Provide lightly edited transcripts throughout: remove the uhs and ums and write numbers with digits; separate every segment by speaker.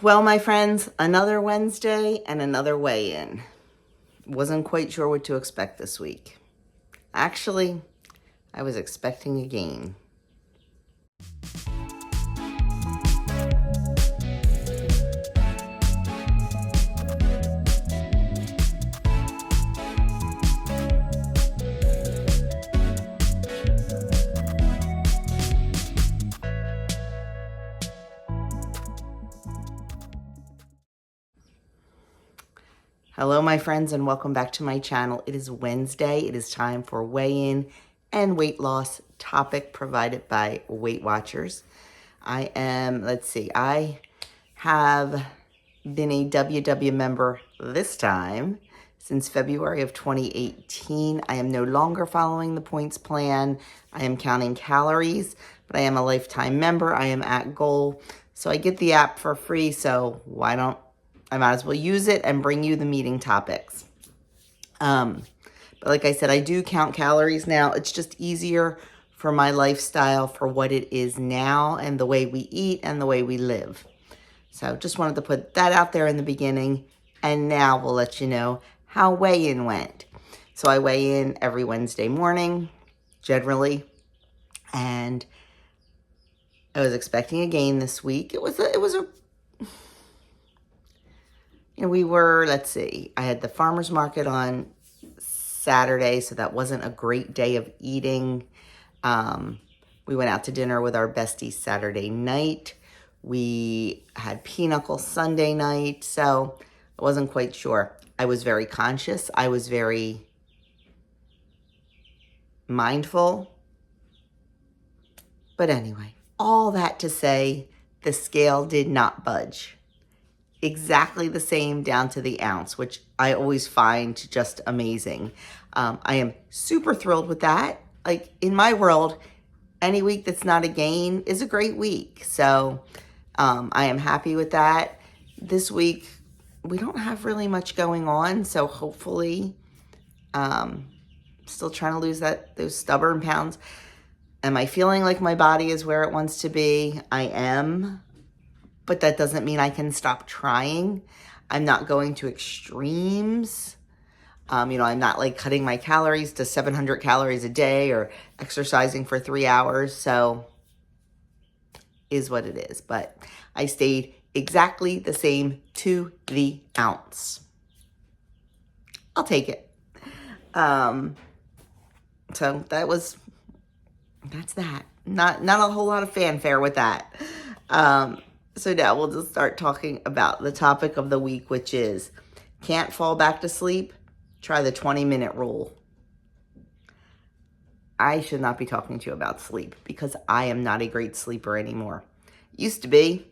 Speaker 1: Well, my friends, another Wednesday and another weigh-in. Wasn't quite sure what to expect this week. Actually, I was expecting a gain. Hello, my friends, and welcome back to my channel. It is Wednesday. It is time for weigh-in and weight loss topic provided by Weight Watchers. I have been a WW member this time since February of 2018. I am no longer following the points plan. I am counting calories, but I am a lifetime member. I am at goal. So I get the app for free, so I might as well use it and bring you the meeting topics. But like I said, I do count calories now. It's just easier for my lifestyle, for what it is now and the way we eat and the way we live. So just wanted to put that out there in the beginning. And now we'll let you know how weigh-in went. So I weigh in every Wednesday morning, generally. And I was expecting a gain this week. I had the farmer's market on Saturday, so that wasn't a great day of eating. We went out to dinner with our besties Saturday night. We had pinochle Sunday night, so I wasn't quite sure. I was very conscious. I was very mindful. But anyway, all that to say, the scale did not budge. Exactly the same down to the ounce, which I always find just amazing. I am super thrilled with that. Like, in my world, any week that's not a gain is a great week. So I am happy with that. This week, we don't have really much going on. So hopefully, still trying to lose those stubborn pounds. Am I feeling like my body is where it wants to be? I am. But that doesn't mean I can stop trying. I'm not going to extremes. I'm not like cutting my calories to 700 calories a day or exercising for 3 hours. So is what it is. But I stayed exactly the same to the ounce. I'll take it. So that's that. Not a whole lot of fanfare with that. So now we'll just start talking about the topic of the week, which is can't fall back to sleep? Try the 20-minute rule. I should not be talking to you about sleep because I am not a great sleeper anymore. Used to be.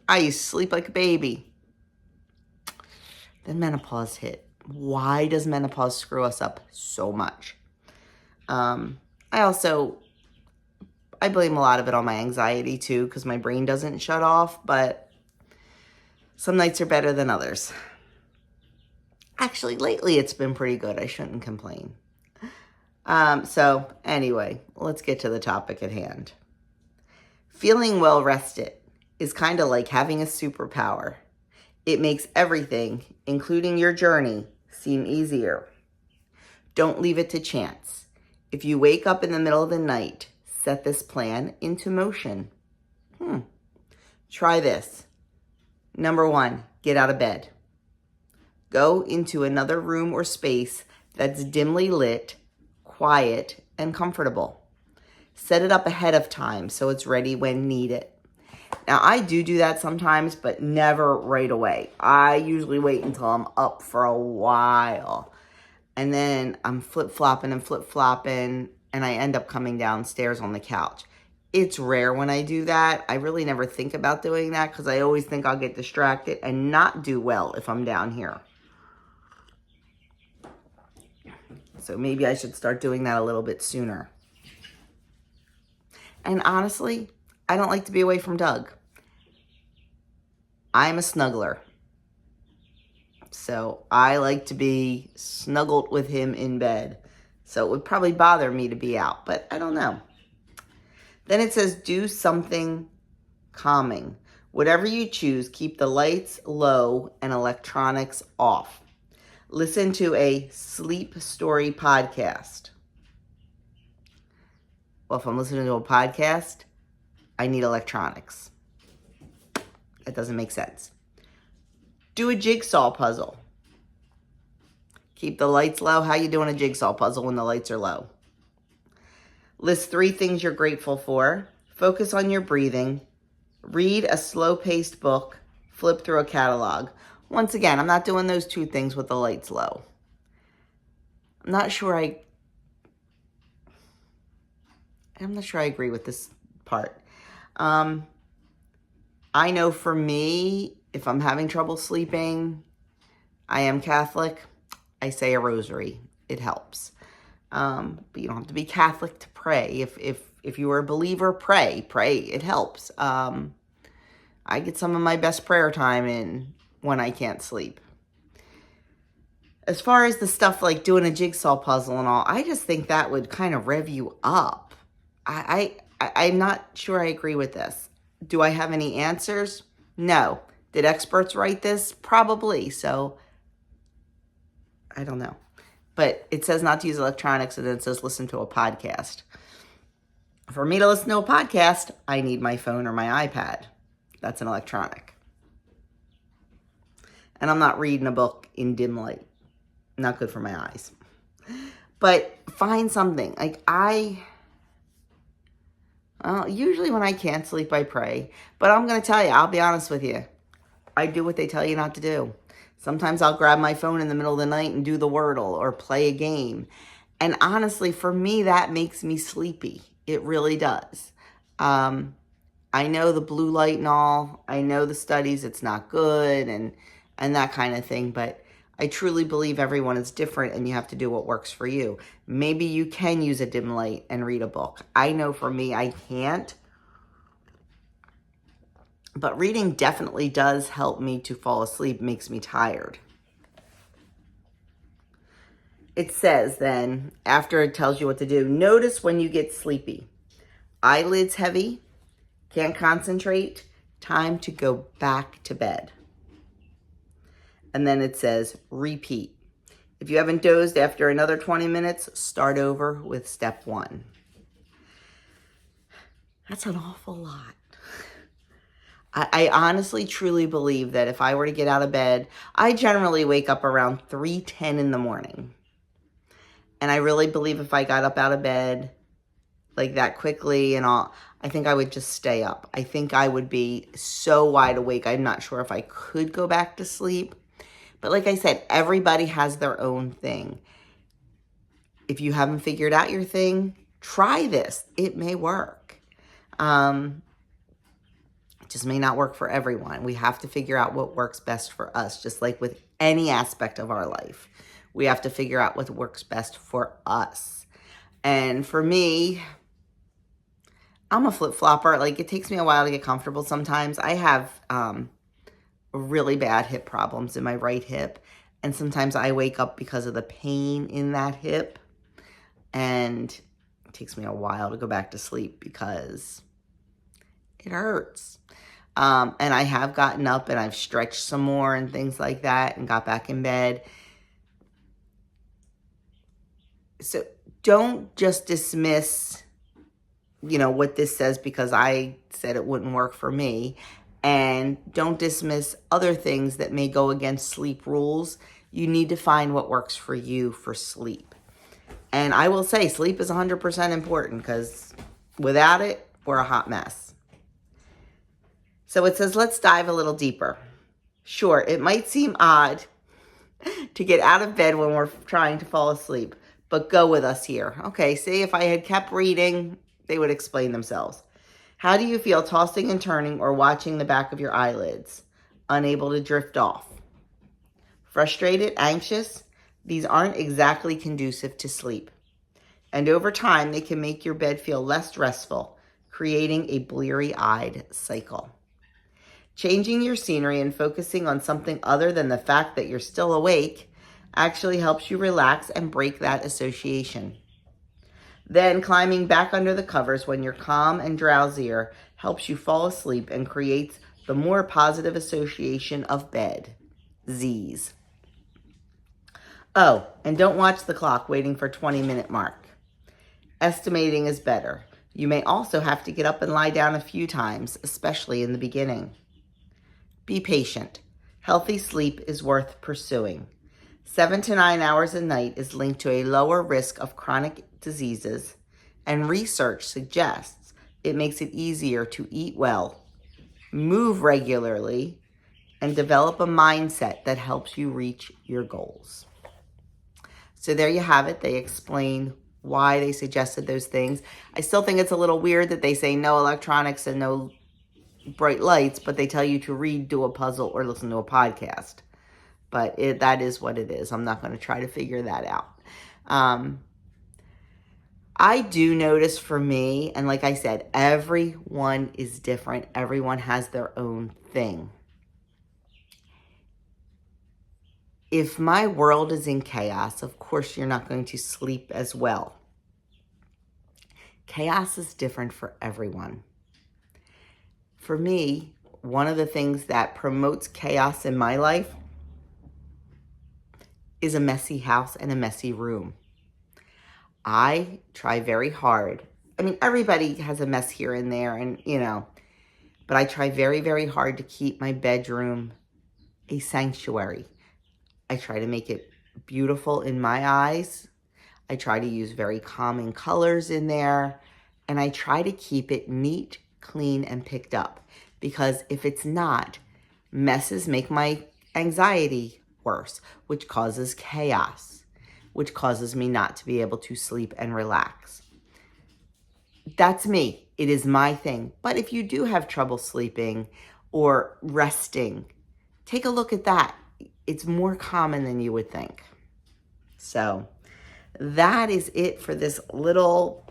Speaker 1: I used to sleep like a baby. Then menopause hit. Why does menopause screw us up so much? I blame a lot of it on my anxiety too, because my brain doesn't shut off, but some nights are better than others. Actually, lately it's been pretty good. I shouldn't complain. So anyway, let's get to the topic at hand. Feeling well rested is kind of like having a superpower. It makes everything, including your journey, seem easier. Don't leave it to chance. If you wake up in the middle of the night, set this plan into motion. Try this. Number 1, get out of bed. Go into another room or space that's dimly lit, quiet, and comfortable. Set it up ahead of time so it's ready when needed. Now, I do that sometimes, but never right away. I usually wait until I'm up for a while. And then I'm flip-flopping, and I end up coming downstairs on the couch. It's rare when I do that. I really never think about doing that because I always think I'll get distracted and not do well if I'm down here. So maybe I should start doing that a little bit sooner. And honestly, I don't like to be away from Doug. I'm a snuggler. So I like to be snuggled with him in bed. So it would probably bother me to be out, but I don't know. Then it says do something calming. Whatever you choose, keep the lights low and electronics off. Listen to a sleep story podcast. Well, if I'm listening to a podcast, I need electronics. That doesn't make sense. Do a jigsaw puzzle. Keep the lights low. How you doing a jigsaw puzzle when the lights are low? List 3 things you're grateful for. Focus on your breathing. Read a slow-paced book. Flip through a catalog. Once again, I'm not doing those 2 things with the lights low. I'm not sure I agree with this part. I know for me, if I'm having trouble sleeping, I am Catholic, I say a rosary. It helps. But you don't have to be Catholic to pray. If you are a believer, pray. It helps. I get some of my best prayer time in when I can't sleep. As far as the stuff like doing a jigsaw puzzle and all, I just think that would kind of rev you up. I'm not sure I agree with this. Do I have any answers? No. Did experts write this? Probably. So, I don't know. But it says not to use electronics, and then it says listen to a podcast. For me to listen to a podcast, I need my phone or my iPad. That's an electronic. And I'm not reading a book in dim light. Not good for my eyes. But find something. Usually when I can't sleep, I pray. But I'm going to tell you, I'll be honest with you. I do what they tell you not to do. Sometimes I'll grab my phone in the middle of the night and do the Wordle or play a game. And honestly, for me, that makes me sleepy. It really does. I know the blue light and all. I know the studies, it's not good and that kind of thing. But I truly believe everyone is different and you have to do what works for you. Maybe you can use a dim light and read a book. I know for me, I can't. But reading definitely does help me to fall asleep, makes me tired. It says then, after it tells you what to do, notice when you get sleepy. Eyelids heavy, can't concentrate, time to go back to bed. And then it says, repeat. If you haven't dozed after another 20 minutes, start over with step 1. That's an awful lot. I honestly, truly believe that if I were to get out of bed, I generally wake up around 3:10 in the morning. And I really believe if I got up out of bed like that quickly and all, I think I would just stay up. I think I would be so wide awake. I'm not sure if I could go back to sleep. But like I said, everybody has their own thing. If you haven't figured out your thing, try this. It may work. It just may not work for everyone. We have to figure out what works best for us, just like with any aspect of our life. We have to figure out what works best for us. And for me, I'm a flip-flopper. Like, it takes me a while to get comfortable sometimes. I have really bad hip problems in my right hip. And sometimes I wake up because of the pain in that hip. And it takes me a while to go back to sleep because it hurts. And I have gotten up and I've stretched some more and things like that and got back in bed. So don't just dismiss, what this says because I said it wouldn't work for me. And don't dismiss other things that may go against sleep rules. You need to find what works for you for sleep. And I will say sleep is 100% important because without it, we're a hot mess. So it says, let's dive a little deeper. Sure, it might seem odd to get out of bed when we're trying to fall asleep, but go with us here. Okay, see, if I had kept reading, they would explain themselves. How do you feel tossing and turning or watching the back of your eyelids? Unable to drift off? Frustrated, anxious? These aren't exactly conducive to sleep. And over time, they can make your bed feel less restful, creating a bleary-eyed cycle. Changing your scenery and focusing on something other than the fact that you're still awake actually helps you relax and break that association. Then climbing back under the covers when you're calm and drowsier helps you fall asleep and creates the more positive association of bed. Z's. Oh, and don't watch the clock waiting for 20-minute mark. Estimating is better. You may also have to get up and lie down a few times, especially in the beginning. Be patient. Healthy sleep is worth pursuing. 7 to 9 hours a night is linked to a lower risk of chronic diseases, and research suggests it makes it easier to eat well, move regularly, and develop a mindset that helps you reach your goals. So there you have it. They explain why they suggested those things. I still think it's a little weird that they say no electronics and no bright lights, but they tell you to read, do a puzzle, or listen to a podcast. But that is what it is. I'm not going to try to figure that out. I do notice for me, and like I said, everyone is different. Everyone has their own thing. If my world is in chaos, of course you're not going to sleep as well. Chaos is different for everyone. For me, one of the things that promotes chaos in my life is a messy house and a messy room. I try very hard. I mean, everybody has a mess here and there, and but I try very, very hard to keep my bedroom a sanctuary. I try to make it beautiful in my eyes. I try to use very calming colors in there, and I try to keep it neat, clean, and picked up, because if it's not, messes make my anxiety worse, which causes chaos, which causes me not to be able to sleep and relax. That's me. It is my thing. But if you do have trouble sleeping or resting, take a look at that. It's more common than you would think. So that is it for this little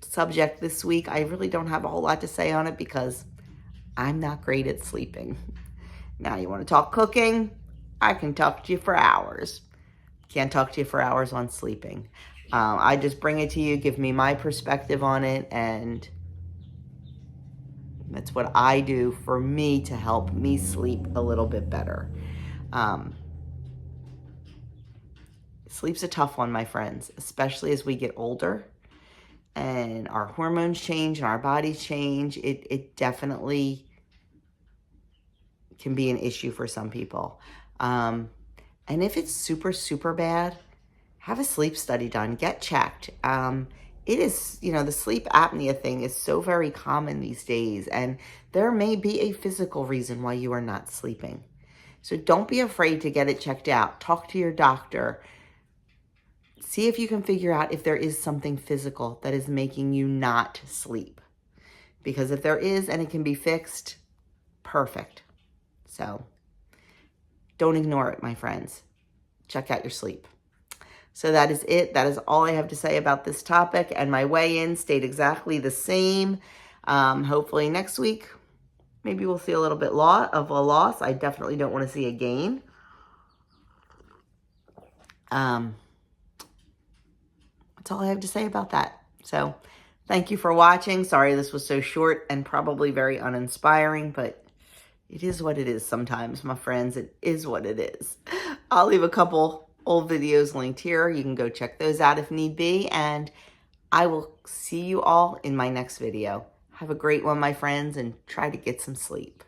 Speaker 1: subject this week. I really don't have a whole lot to say on it because I'm not great at sleeping. Now, you want to talk cooking? I can talk to you for hours. Can't talk to you for hours on sleeping. I just bring it to you, give me my perspective on it, and that's what I do for me to help me sleep a little bit better. Sleep's a tough one, my friends, especially as we get older and our hormones change and our bodies change. It definitely can be an issue for some people. And if it's super, super bad, have a sleep study done. Get checked. It is, the sleep apnea thing is so very common these days, and there may be a physical reason why you are not sleeping. So don't be afraid to get it checked out. Talk to your doctor. See if you can figure out if there is something physical that is making you not sleep. Because if there is and it can be fixed, perfect. So don't ignore it, my friends. Check out your sleep. So that is it. That is all I have to say about this topic. And my weigh-in stayed exactly the same. Hopefully next week, maybe we'll see a little bit of a loss. I definitely don't want to see a gain. That's all I have to say about that. So thank you for watching. Sorry this was so short and probably very uninspiring, but it is what it is sometimes, my friends. It is what it is. I'll leave a couple old videos linked here. You can go check those out if need be. And I will see you all in my next video. Have a great one, my friends, and try to get some sleep.